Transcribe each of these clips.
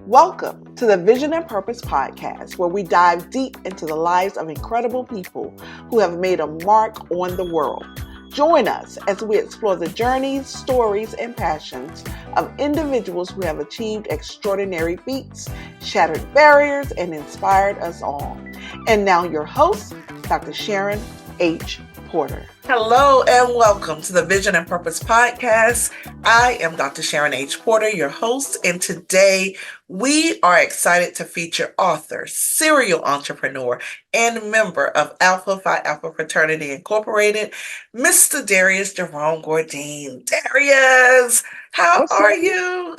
Welcome to the Vision and Purpose podcast, where we dive deep into the lives of incredible people who have made a mark on the world. Join us as we explore the journeys, stories, and passions of individuals who have achieved extraordinary feats, shattered barriers, and inspired us all. And now your host, Dr. Sharon H. Porter. Hello and welcome to the Vision and Purpose podcast. I am Dr. Sharon H. Porter, your host, and today we are excited to feature author, serial entrepreneur, and member of Alpha Phi Alpha Fraternity Incorporated, Mr. Darrius Jerome Gourdine. Darrius, how are you?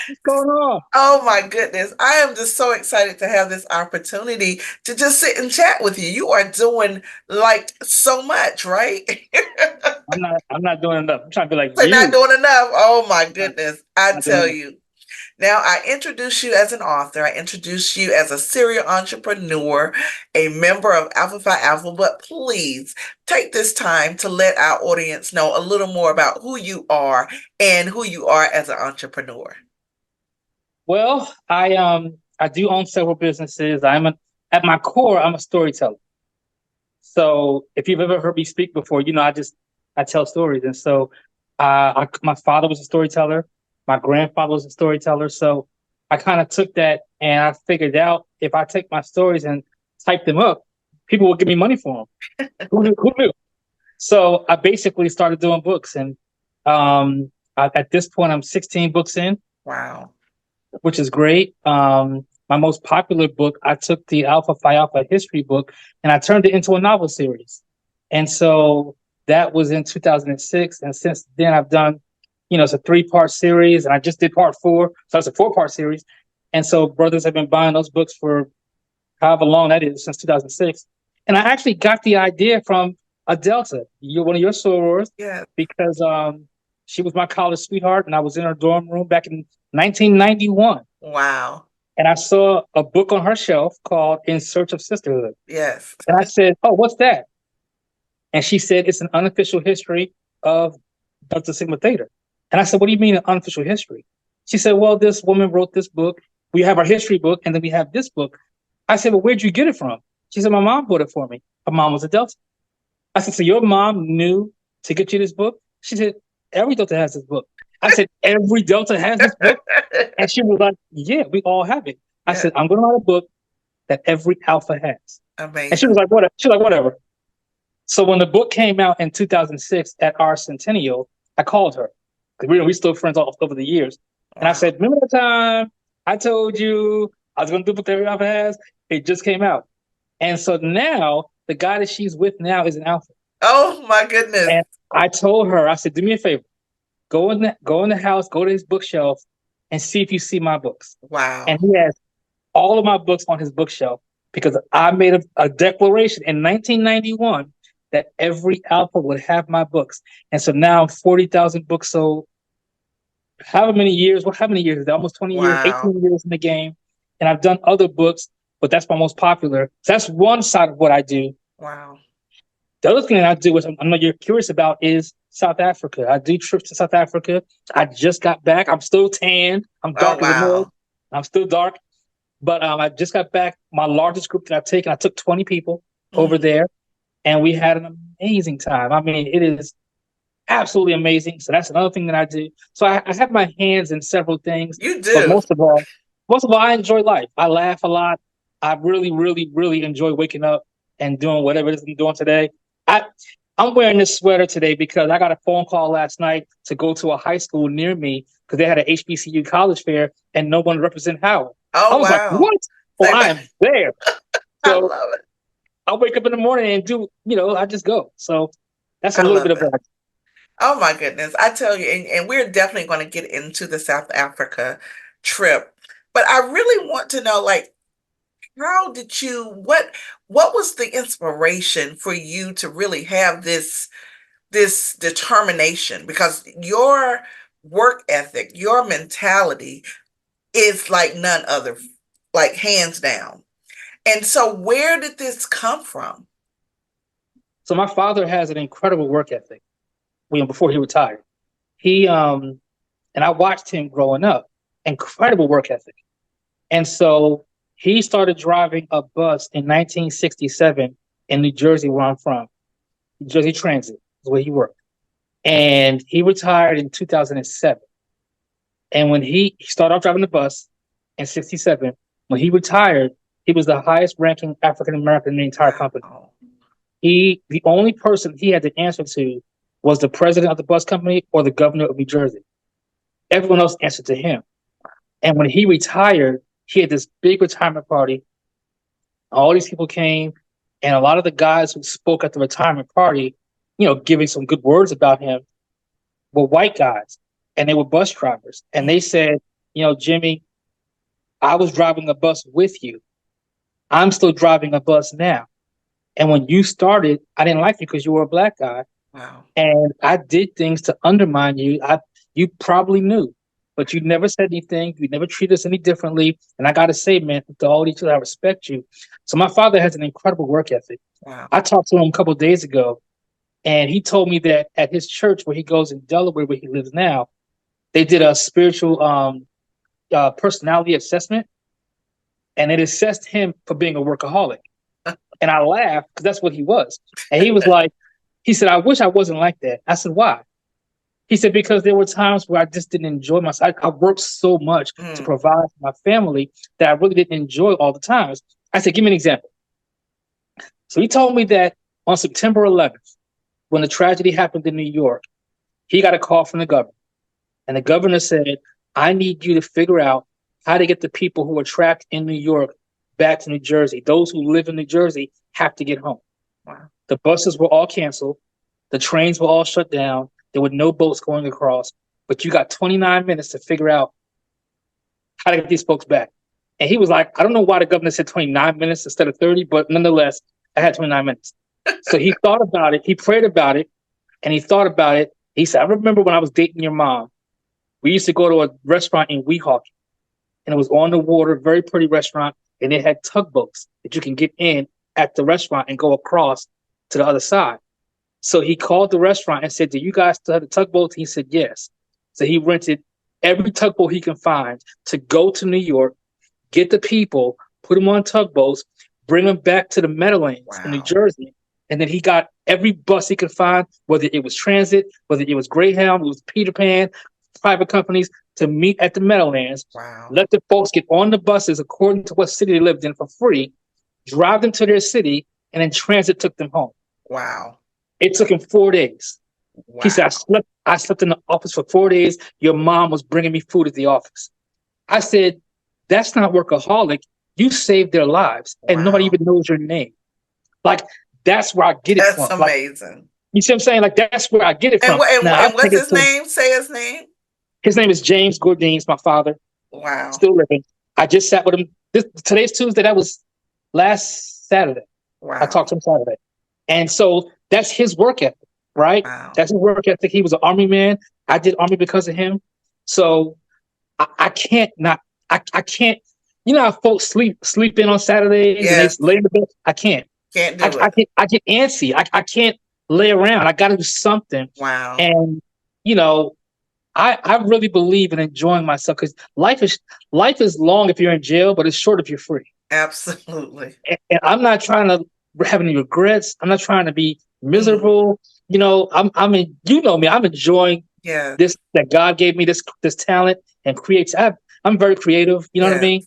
What's going on? Oh my goodness. I am just so excited to have this opportunity to just sit and chat with you. You are doing like so much, right? I'm not doing enough. I'm trying to be like So you. not doing enough. Oh my goodness. I Not tell doing you. Now, I introduce you as an author. I introduce you as a serial entrepreneur, a member of Alpha Phi Alpha, but please take this time to let our audience know a little more about who you are and who you are as an entrepreneur. Well, I do own several businesses. At my core, I'm a storyteller. So if you've ever heard me speak before, I tell stories. And so my father was a storyteller. My grandfather was a storyteller. So I kind of took that and I figured out if I take my stories and type them up, people will give me money for them. Who knew? So I basically started doing books. And at this point, I'm 16 books in. Wow. Which is great. My most popular book, I took the Alpha Phi Alpha history book and I turned it into a novel series. And so that was in 2006. And since then I've done, it's a 3-part series and I just did part 4. So it's a 4-part series. And so brothers have been buying those books for however long that is, since 2006. And I actually got the idea from a Delta, one of your sorors, yeah, because she was my college sweetheart and I was in her dorm room back in 1991. Wow. And I saw a book on her shelf called In Search of Sisterhood. Yes. And I said, "Oh, what's that?" And she said, "It's an unofficial history of Delta Sigma Theta." And I said, "What do you mean an unofficial history?" She said, "Well, this woman wrote this book. We have our history book, and then we have this book." I said, "Well, where'd you get it from?" She said, "My mom bought it for me. Her mom was a Delta." I said, "So your mom knew to get you this book?" She said, "Every Delta has this book." I said, "Every Delta has this book?" And she was like, "Yeah, we all have it." I said, "I'm going to write a book that every Alpha has." Amazing. And she was like, "Whatever." She was like, "Whatever." So when the book came out in 2006 at our centennial, I called her because we still friends all over the years. Wow. And I said, "Remember that time I told you I was going to do a book that every Alpha has? It just came out." And so now the guy that she's with now is an Alpha. Oh my goodness. And I told her, I said, "Do me a favor. Go in the house, go to his bookshelf, and see if you see my books." Wow. And he has all of my books on his bookshelf because I made a declaration in 1991 that every Alpha would have my books. And so now 40,000 books sold. How many years is that? Almost 20 years, 18 years in the game. And I've done other books, but that's my most popular. So that's one side of what I do. Wow. The other thing that I do, which I know you're curious about, is South Africa. I do trips to South Africa. I just got back. I'm still tan. I'm dark as a mug. I'm still dark. But I just got back. My largest group that I've taken, I took 20 people over there. And we had an amazing time. I mean, it is absolutely amazing. So that's another thing that I do. So I have my hands in several things. You do. But most of all, I enjoy life. I laugh a lot. I really, really, really enjoy waking up and doing whatever it is I'm doing today. I'm wearing this sweater today because I got a phone call last night to go to a high school near me because they had an HBCU college fair and no one represent Howard. Oh, I was like, "What?" Well, I am there. So, I love it. I wake up in the morning and do, I just go. So that's a little bit of that. Oh my goodness. I tell you, and we're definitely going to get into the South Africa trip. But I really want to know, like, how did what was the inspiration for you to really have this determination? Because your work ethic, your mentality is like none other, like hands down. And so where did this come from? So my father has an incredible work ethic. Before he retired, and I watched him growing up. incredible work ethic. And so he started driving a bus in 1967 in New Jersey, where I'm from. New Jersey Transit is where he worked. And he retired in 2007. And when he started off driving the bus in 67, when he retired, he was the highest ranking African American in the entire company. The only person he had to answer to was the president of the bus company or the governor of New Jersey. Everyone else answered to him. And when he retired, he had this big retirement party. All these people came, and a lot of the guys who spoke at the retirement party, giving some good words about him, were white guys, and they were bus drivers. And they said, Jimmy, I was driving a bus with you. I'm still driving a bus now. And when you started, I didn't like you because you were a black guy. Wow. And I did things to undermine you. You probably knew, but you never said anything. You never treated us any differently. And I got to say, man, to all each other, I respect you. So my father has an incredible work ethic. Wow. I talked to him a couple of days ago, and he told me that at his church, where he goes in Delaware, where he lives now, they did a spiritual personality assessment, and it assessed him for being a workaholic. And I laughed because that's what he was. And he was like, he said, I wish I wasn't like that. I said, why? He said, because there were times where I just didn't enjoy myself. I worked so much to provide for my family that I really didn't enjoy all the times. I said, give me an example. So he told me that on September 11th, when the tragedy happened in New York, he got a call from the governor. And the governor said, I need you to figure out how to get the people who are trapped in New York back to New Jersey. Those who live in New Jersey have to get home. Wow. The buses were all canceled. The trains were all shut down. There were no boats going across. But you got 29 minutes to figure out how to get these folks back. And he was like, I don't know why the governor said 29 minutes instead of 30, but nonetheless, I had 29 minutes. So he thought about it. He prayed about it. And he thought about it. He said, I remember when I was dating your mom, we used to go to a restaurant in Weehawken. And it was on the water, very pretty restaurant. And it had tugboats that you can get in at the restaurant and go across to the other side. So he called the restaurant and said, do you guys still have the tugboats? He said, yes. So he rented every tugboat he can find to go to New York, get the people, put them on tugboats, bring them back to the Meadowlands in New Jersey. And then he got every bus he could find, whether it was transit, whether it was Greyhound, it was Peter Pan, private companies, to meet at the Meadowlands. Wow. Let the folks get on the buses according to what city they lived in for free, drive them to their city, and then transit took them home. Wow. It took him 4 days. Wow. He said, I slept in the office for 4 days. Your mom was bringing me food at the office. I said, that's not workaholic. You saved their lives, and nobody even knows your name. Like, that's where I get it from. That's amazing. Like, you see what I'm saying? Like, that's where I get it from. And what's his name? Say his name. His name is James Gourdine. He's my father. Wow. Still living. I just sat with him. Today's Tuesday. That was last Saturday. Wow. I talked to him Saturday. And so that's his work ethic, right? Wow. That's his work ethic. He was an Army man. I did Army because of him. So I can't, how folks sleep in on Saturdays and they lay in the bed. I can't. Can't do it. I get antsy. I can't lay around. I got to do something. Wow. And, I really believe in enjoying myself because life is long if you're in jail, but it's short if you're free. Absolutely. And I'm not trying to have any regrets. I'm not trying to be miserable. Me. I'm enjoying this, that God gave me this talent and creates. I'm very creative. You know what I mean?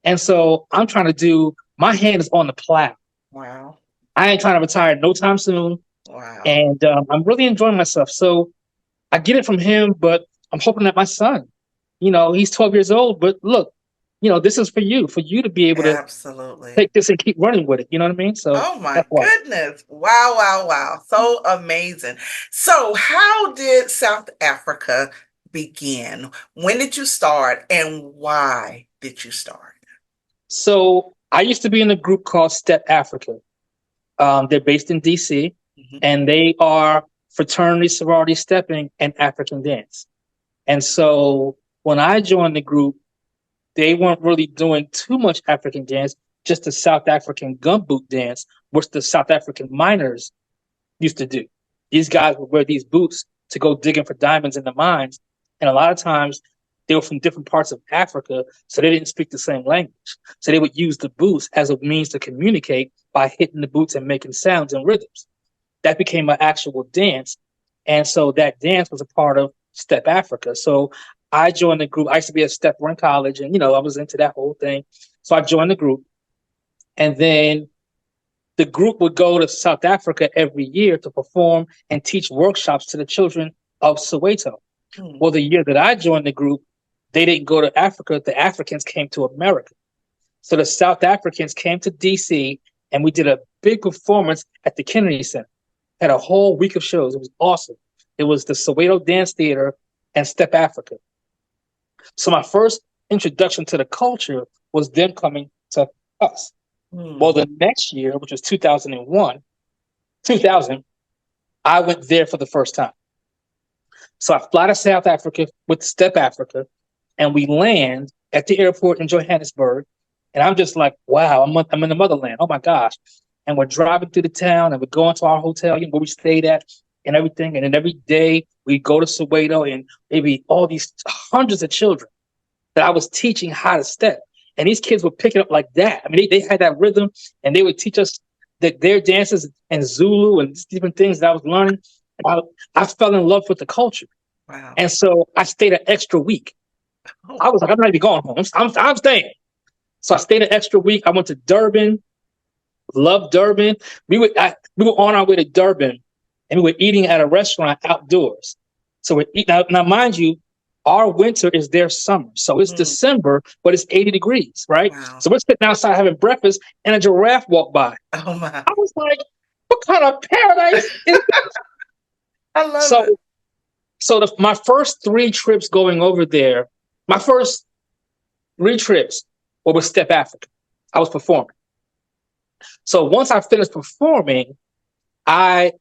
And so I'm trying to do, my hand is on the plow. Wow. I ain't trying to retire no time soon. Wow. And I'm really enjoying myself. So I get it from him, but I'm hoping that my son, he's 12 years old, but look, this is for you to be able to take this and keep running with it. You know what I mean? So, oh my goodness. Wow. So amazing. So how did South Africa begin? When did you start and why did you start? So I used to be in a group called Step Africa. They're based in DC and they are fraternity, sorority, stepping, and African dance. And so when I joined the group, they weren't really doing too much African dance, just the South African gumboot dance, which the South African miners used to do. These guys would wear these boots to go digging for diamonds in the mines. And a lot of times they were from different parts of Africa, so they didn't speak the same language. So they would use the boots as a means to communicate by hitting the boots and making sounds and rhythms. That became an actual dance. And so that dance was a part of Step Africa. So I joined the group. I used to be a stepper in college, and I was into that whole thing. So I joined the group. And then the group would go to South Africa every year to perform and teach workshops to the children of Soweto. Well, the year that I joined the group, they didn't go to Africa. The Africans came to America. So the South Africans came to DC, and we did a big performance at the Kennedy Center. Had a whole week of shows. It was awesome. It was the Soweto Dance Theater and Step Africa. So my first introduction to the culture was them coming to us. Well, the next year, which was 2000, I went there for the first time. So I fly to South Africa with Step Africa, and we land at the airport in Johannesburg. And I'm just like, wow, I'm in the motherland. Oh my gosh. And we're driving through the town, and we're going to our hotel where we stayed at and everything. And then every day we go to Soweto, and maybe all these hundreds of children that I was teaching how to step. And these kids would pick it up like that. I mean, they had that rhythm, and they would teach us their dances and Zulu and different things that I was learning. I fell in love with the culture. Wow. And so I stayed an extra week. I was like, I'm not even going home. I'm staying. So I stayed an extra week. I went to Durban. Loved Durban. We were on our way to Durban, and we were eating at a restaurant outdoors. So we're eating now, mind you, our winter is their summer. So it's December, but it's 80 degrees, right? Wow. So we're sitting outside having breakfast, and a giraffe walked by. Oh my! I was like, what kind of paradise is this? I love it. So my first 3 trips going over there, my first 3 trips were with Step Africa. I was performing. So once I finished performing, I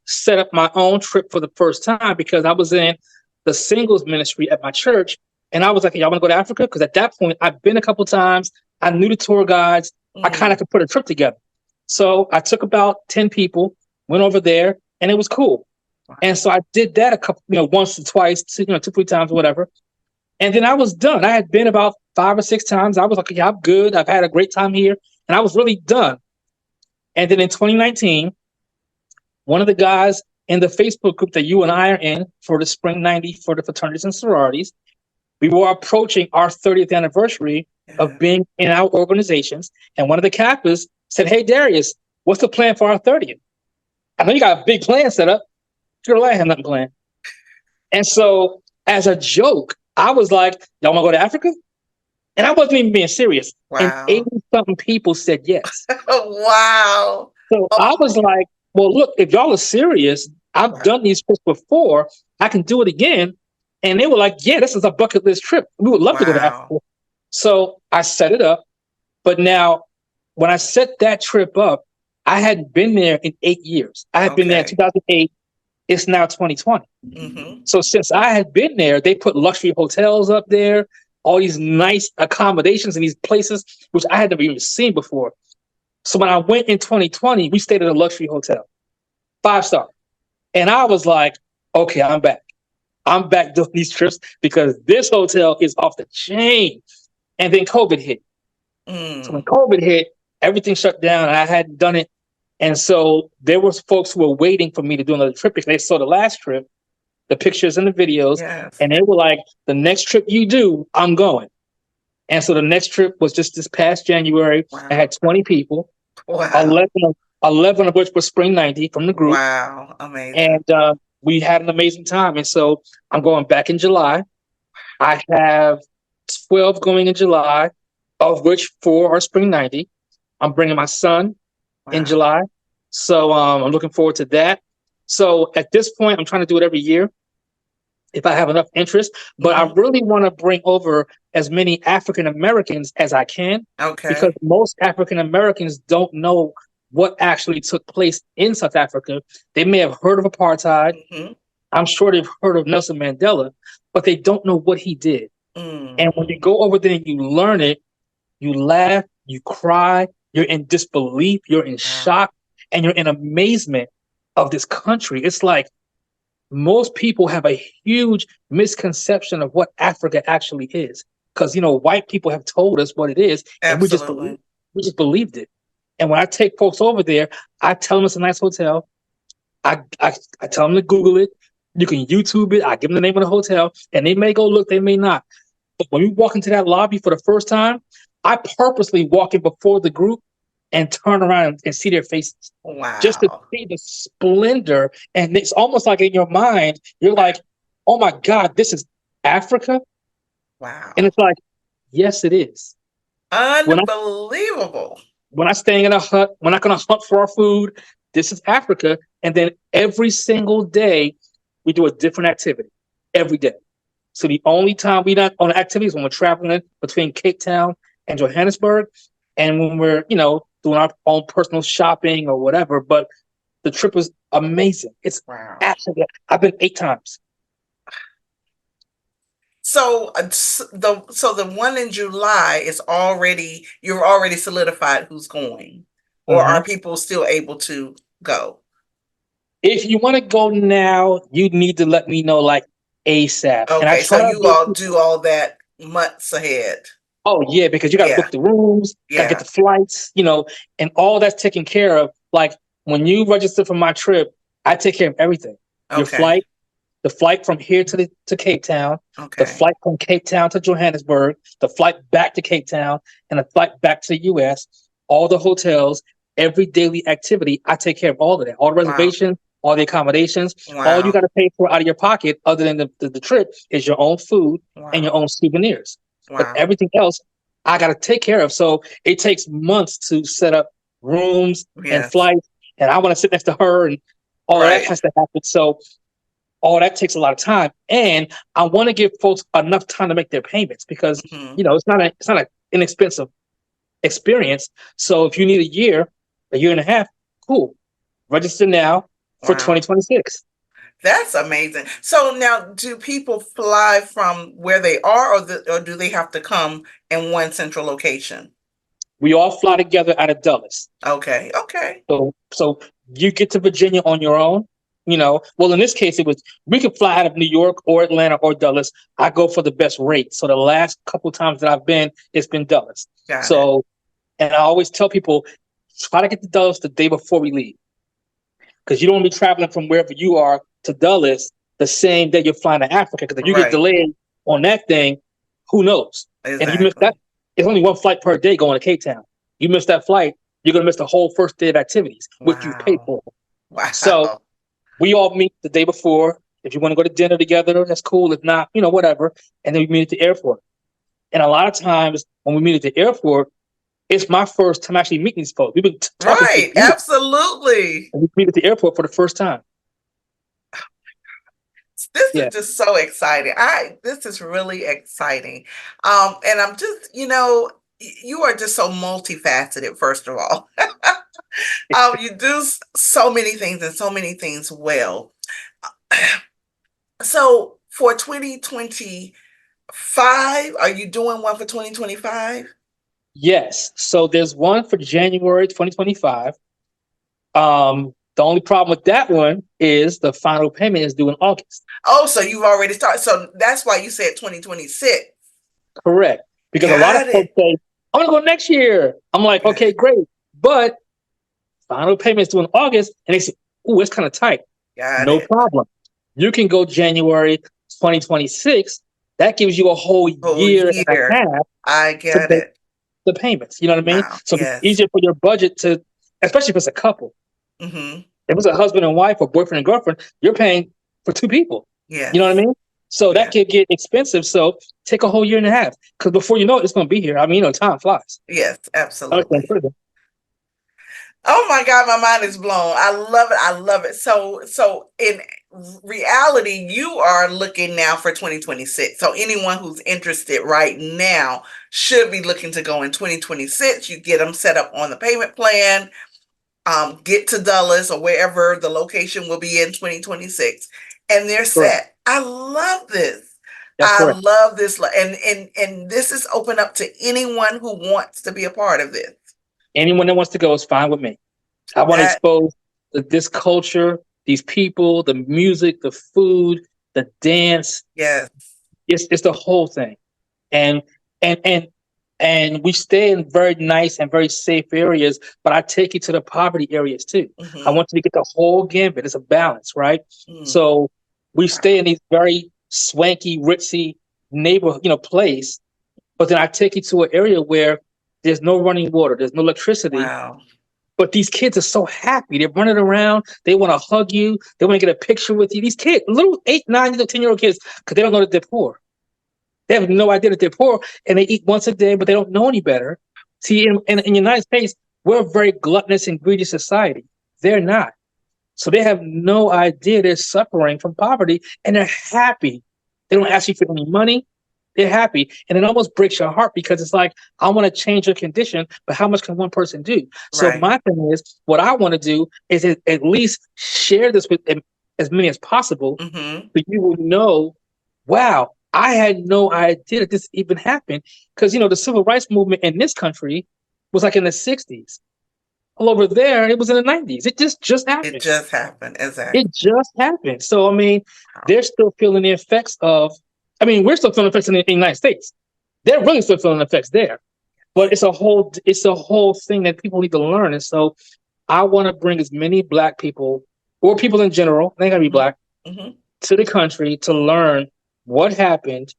set up my own trip for the first time because I was in the singles ministry at my church. And I was like, y'all want to go to Africa? Because at that point, I've been a couple times. I knew the tour guides. I kind of could put a trip together. So I took about 10 people, went over there, and it was cool. Wow. And so I did that a couple, once or twice, 2, 3 times, whatever. And then I was done. I had been about 5 or 6 times. I was like, yeah, I'm good. I've had a great time here. And I was really done. And then in 2019, one of the guys in the Facebook group that you and I are in for the Spring 90 for the fraternities and sororities, we were approaching our 30th anniversary of being in our organizations. And one of the Kappas said, hey, Darrius, what's the plan for our 30th? I know you got a big plan set up. Girl, I have nothing planned. And so as a joke, I was like, y'all want to go to Africa? And I wasn't even being serious. Wow. And 80-something people said yes. Wow. So I was like, well, look, if y'all are serious, I've done these trips before. I can do it again. And they were like, yeah, this is a bucket list trip. We would love to go to Africa. So I set it up. But now, when I set that trip up, I hadn't been there in 8 years. I had been there in 2008. It's now 2020. So since I had been there, they put luxury hotels up there, all these nice accommodations in these places, which I had never even seen before. So when I went in 2020, we stayed at a luxury hotel, 5-star. And I was like, okay, I'm back. I'm back doing these trips because this hotel is off the chain. And then COVID hit. So when COVID hit, everything shut down and I hadn't done it. And so there was folks who were waiting for me to do another trip because they saw the last trip, the pictures and the videos, and they were like, the next trip you do, I'm going. And so the next trip was just this past January. I had 20 people, 11 of which were Spring 90 from the group. Wow, amazing. And we had an amazing time. And so I'm going back in July. I have 12 going in July, of which 4 are Spring 90. I'm bringing my son in July. So I'm looking forward to that. So at this point, I'm trying to do it every year if I have enough interest. But I really want to bring over as many African Americans as I can. Because most African Americans don't know what actually took place in South Africa. They may have heard of apartheid. I'm sure they've heard of Nelson Mandela, but they don't know what he did. And when you go over there and you learn it, you laugh, you cry, you're in disbelief, you're in shock, and you're in amazement of this country. It's like, most people have a huge misconception of what Africa actually is. Because, white people have told us what it is, and Absolutely. we just believed it. And when I take folks over there, I tell them it's a nice hotel. I tell them to Google it. You can YouTube it. I give them the name of the hotel, and they may go look, they may not. But when we walk into that lobby for the first time, I purposely walk in before the group and turn around and see their faces. Just to Wow. see the splendor. And it's almost like in your mind, you're like, oh my God, this is Africa? Wow. And it's like, yes, it is. Unbelievable. We're not staying in a hut. We're not going to hunt for our food. This is Africa. And then every single day, we do a different activity. Every day. So the only time we're not on activities when we're traveling between Cape Town and Johannesburg, and when we're, doing our own personal shopping or whatever. But the trip was amazing. It's Wow. absolutely. I've been 8 times. So the one in July is you're already solidified who's going, or are people still able to go? If you want to go now, you need to let me know like ASAP. And I Okay, so try you all do all that months ahead. Oh yeah, because you got to book the rooms, got to get the flights, and all that's taken care of. Like when you register for my trip, I take care of everything. Okay. Your flight, the flight from here to Cape Town, the flight from Cape Town to Johannesburg, the flight back to Cape Town, and the flight back to the US, all the hotels, every daily activity, I take care of all of that. All the reservations, all the accommodations, all you got to pay for out of your pocket other than the trip is your own food and your own souvenirs. But everything else, I got to take care of. So it takes months to set up rooms and flights, and I want to sit next to her, and all that has to happen. So all that takes a lot of time, and I want to give folks enough time to make their payments because it's not an inexpensive experience. So if you need a year and a half, cool, register now for 2026. That's amazing. So now, do people fly from where they are, or do they have to come in one central location? We all fly together out of Dulles. Okay. So you get to Virginia on your own. Well, in this case, we could fly out of New York or Atlanta or Dulles. I go for the best rate. So the last couple times that I've been, it's been Dulles. And I always tell people, try to get to Dulles the day before we leave, because you don't want to be traveling from wherever you are to Dulles the same day you're flying to Africa. Because if you get delayed on that thing, who knows? Exactly. And you miss that. It's only one flight per day going to Cape Town. You miss that flight, you're going to miss the whole first day of activities, which you pay for. So we all meet the day before. If you want to go to dinner together, that's cool. If not, whatever. And then we meet at the airport. And a lot of times when we meet at the airport, it's my first time actually meeting these folks. We've been talking for years. Absolutely. And we meet at the airport for the first time. This is just so exciting. This is really exciting. And I'm just, you are just so multifaceted, first of all. You do so many things and so many things well. So for 2025, are you doing one for 2025? Yes. So there's one for January 2025. The only problem with that one is the final payment is due in August. Oh, so you've already started. So that's why you said 2026. Correct. Because a lot of folks say, I'm going to go next year. I'm like, okay, great. But final payment is due in August. And they say, ooh, it's kind of tight. No problem. You can go January 2026. That gives you a whole year and a half. I get it. The payments. You know what I mean? Wow, so it's easier for your budget to, especially if it's a couple. Mm-hmm. If it's a husband and wife or boyfriend and girlfriend, you're paying for 2 people. Yeah. You know what I mean? So that could get expensive. So take a whole year and a half, because before you know it, it's going to be here. I mean, time flies. Yes, absolutely. Oh my God, my mind is blown. I love it. I love it. So in reality, you are looking now for 2026. So anyone who's interested right now should be looking to go in 2026. You get them set up on the payment plan. Get to Dulles or wherever the location will be in 2026, and they're set. I love this. Love this, and this is open up to anyone who wants to be a part of this. Anyone that wants to go is fine with me. I want to expose this culture these people, the music, the food, the dance. Yes. It's the whole thing. And and and and we stay in very nice and very safe areas, but I take you to the poverty areas too. I Mm-hmm. want you to get the whole gambit. It's a balance, right? Mm. So we stay Wow. in these very swanky, ritzy neighborhood, place, but then I take you to an area where there's no running water, there's no electricity, Wow. but these kids are so happy. They're running around. They want to hug you. They want to get a picture with you. These kids, little 8, 9, 10-year-old kids, because they don't know that they're poor. They have no idea that they're poor, and they eat once a day, but they don't know any better. See, in the United States, we're a very gluttonous and greedy society. They're not. So they have no idea they're suffering from poverty, and they're happy. They don't ask you for any money. They're happy. And it almost breaks your heart because it's like, I want to change your condition, but how much can one person do? So Right. my thing is, what I want to do is at least share this with as many as possible, Mm-hmm. so you will know, wow, I had no idea that this even happened. Because, the civil rights movement in this country was like in the 60s. All over there, it was in the 90s. It just It happened. just happened. It Exactly. just happened. So, I mean, Wow. they're still feeling the effects we're still feeling the effects in the United States. They're really still feeling the effects there. But it's a whole thing that people need to learn. And so I want to bring as many Black people or people in general, they gotta be Black, Mm-hmm. to the country to learn what happened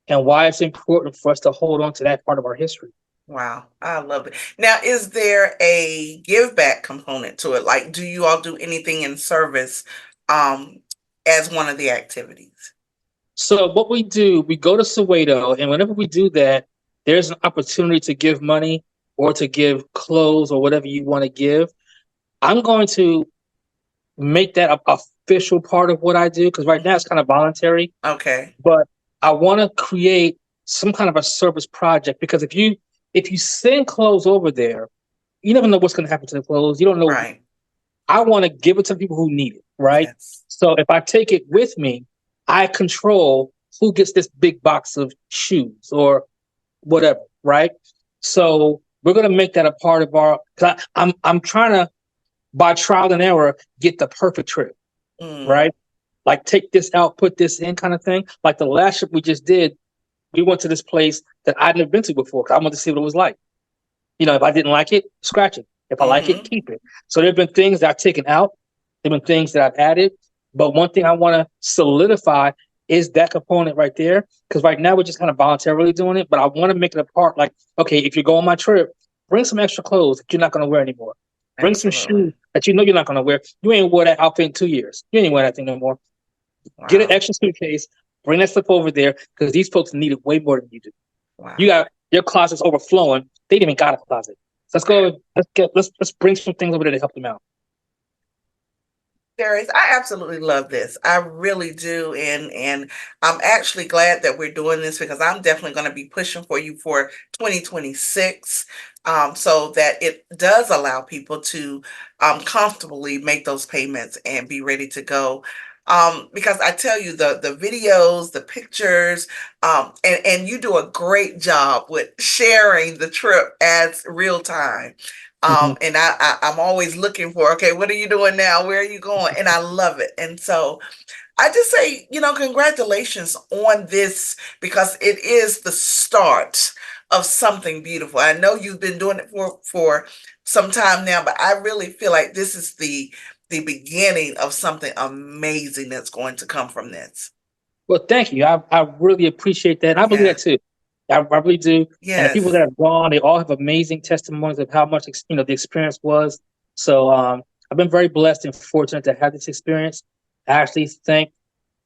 and why it's important for us to hold on to that part of our history. Wow, I love it. Now, is there a give back component to it? Like, do you all do anything in service um as one of the activities? So what we do, we go to Soweto, and whenever we do that, there's an opportunity to give money or to give clothes or whatever you want to give. I'm going to make that a official part of what I do because right now it's kind of voluntary, Okay. but I want to create some kind of a service project because if you send clothes over there, you never know what's going to happen to the clothes. You don't know. Right. I want to give it to people who need it, right? Yes. So if I take it with me, I control who gets this big box of shoes or whatever, right? So we're gonna make that a part of our. I'm trying to, by trial and error, get the perfect trip, Mm. right? Like take this out, put this in, kind of thing. Like the last trip we just did, we went to this place that I'd never been to before. 'Cause I wanted to see what it was like. If I didn't like it, scratch it. If I like it, Mm-hmm. keep it. So there have been things that I've taken out, there have been things that I've added. But one thing I want to solidify is that component right there. Because right now we're just kind of voluntarily doing it. But I want to make it a part like, okay, if you go on my trip, bring some extra clothes that you're not going to wear anymore. Bring some Absolutely. shoes that you know you're not going to wear. You ain't wore that outfit in 2 years. You ain't wear that thing no more. Get an Wow. extra suitcase, bring that stuff over there because these folks need it way more than you do. You Wow. got your closet's overflowing. They didn't even got a closet. So let's go. Let's bring some things over there to help them out. Darius, I absolutely love this. I really do. And I'm actually glad that we're doing this because I'm definitely going to be pushing for you for 2026, so that it does allow people to comfortably make those payments and be ready to go. Because I tell you, the videos, the pictures, and you do a great job with sharing the trip as real time. Mhm. And I'm always looking for, okay, what are you doing now? Where are you going? And I love it. And so I just say, congratulations on this because it is the start of something beautiful. I know you've been doing it for some time now, but I really feel like this is the beginning of something amazing that's going to come from this. Well, thank you. I really appreciate that. And I believe Yeah. that too. I really do. And the people Yes. that have gone, they all have amazing testimonies of how much the experience was. So I've been very blessed and fortunate to have this experience. I actually thank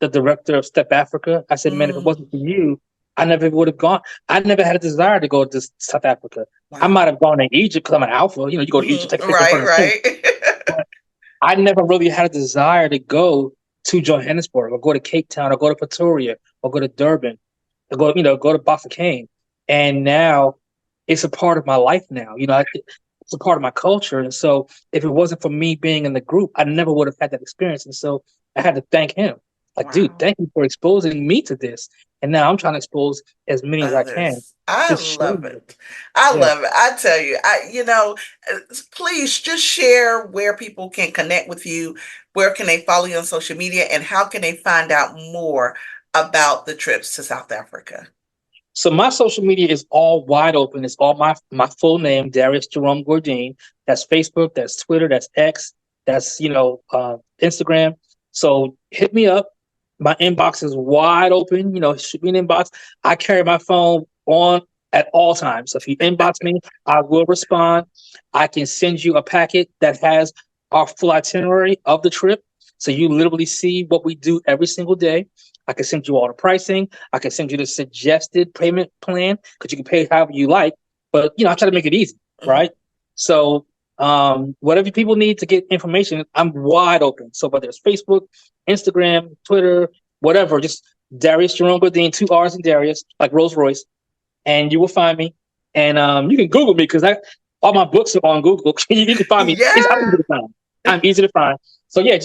the director of Step Africa. I said, man, if it Mm, wasn't for you, I never would have gone. I never had a desire to go to South Africa. I wow. might have gone to Egypt because I'm an alpha. You go to Egypt, Mhm. take a picture in Right, front of the king. right. But I never really had a desire to go to Johannesburg or go to Cape Town or go to Pretoria or go to Durban or go to Bafokeng. And now it's a part of my life now. It's a part of my culture. And so if it wasn't for me being in the group, I never would have had that experience. And so I had to thank him. Like, dude, Wow. thank you for exposing me to this. And now I'm trying to expose as many as I can Others. I to show love you. it. I Yeah. love it. I tell you, please just share where people can connect with you. where can they follow you on social media, and how can they find out more about the trips to South Africa? So my social media is all wide open. It's all my full name, Darrius Jerome Gourdine. That's Facebook, that's Twitter, that's X, that's Instagram. So hit me up. My inbox is wide open. Shoot me an inbox. I carry my phone on at all times. So if you inbox me, I will respond. I can send you a packet that has our full itinerary of the trip. So you literally see what we do every single day. I can send you all the pricing. I can send you the suggested payment plan because you can pay however you like. But, I try to make it easy, right? So whatever people need to get information, I'm wide open. So whether it's Facebook, Instagram, Twitter, whatever, just Darrius Jerome Gourdine, 2 R's in Darrius, like Rolls Royce, and you will find me. And you can Google me because all my books are on Google. You can find me. Yeah. I'm easy to find. I'm easy to find.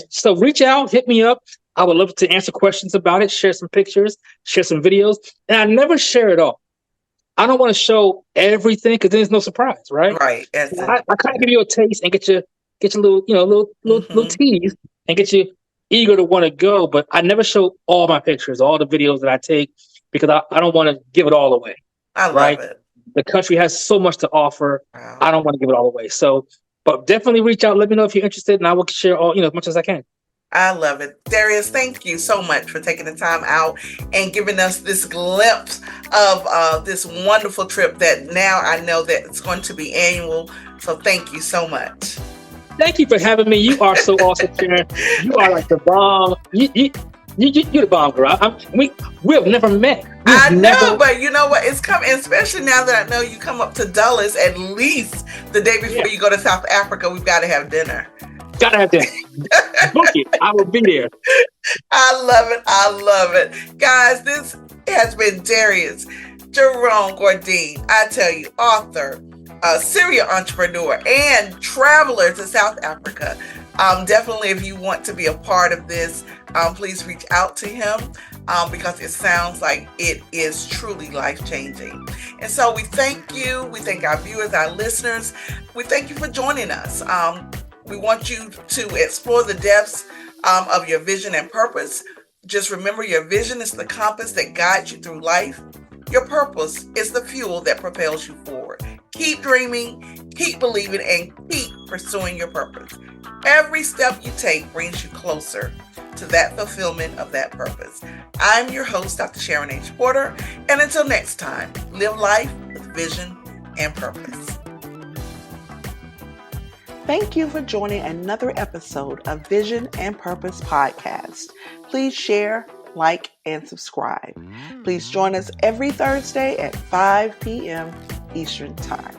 So reach out, hit me up. I would love to answer questions about it, share some pictures, share some videos. And I never share it all. I don't want to show everything because then there's no surprise, right? Right. I kind of give you a taste and get your little tease and get you eager to want to go. But I never show all my pictures, all the videos that I take, because I don't want to give it all away. I love it. The country has so much to offer. Wow. I don't want to give it all away. So, but definitely reach out. Let me know if you're interested, and I will share all as much as I can. I love it. Darrius, thank you so much for taking the time out and giving us this glimpse of this wonderful trip that now I know that it's going to be annual. So thank you so much. Thank you for having me. You are so awesome, Sharon. You are like the bomb. You're the bomb, girl. We have never met. I know, but you know what? It's coming, especially now that I know you come up to Dulles at least the day before you go to South Africa. We've got to have dinner. Gotta have dinner. Book it. I will be there. I love it. I love it. Guys, this has been Darrius Jerome Gourdine. I tell you, author, serial entrepreneur, and traveler to South Africa. Definitely, if you want to be a part of this, please reach out to him because it sounds like it is truly life-changing. And so we thank you. We thank our viewers, our listeners. We thank you for joining us. We want you to explore the depths of your vision and purpose. Just remember, your vision is the compass that guides you through life. Your purpose is the fuel that propels you forward. Keep dreaming, keep believing, and keep pursuing your purpose. Every step you take brings you closer to that fulfillment of that purpose. I'm your host, Dr. Sharon H. Porter, and until next time, live life with vision and purpose. Thank you for joining another episode of Vision and Purpose Podcast. Please share, like, and subscribe. Please join us every Thursday at 5 p.m. Eastern Time.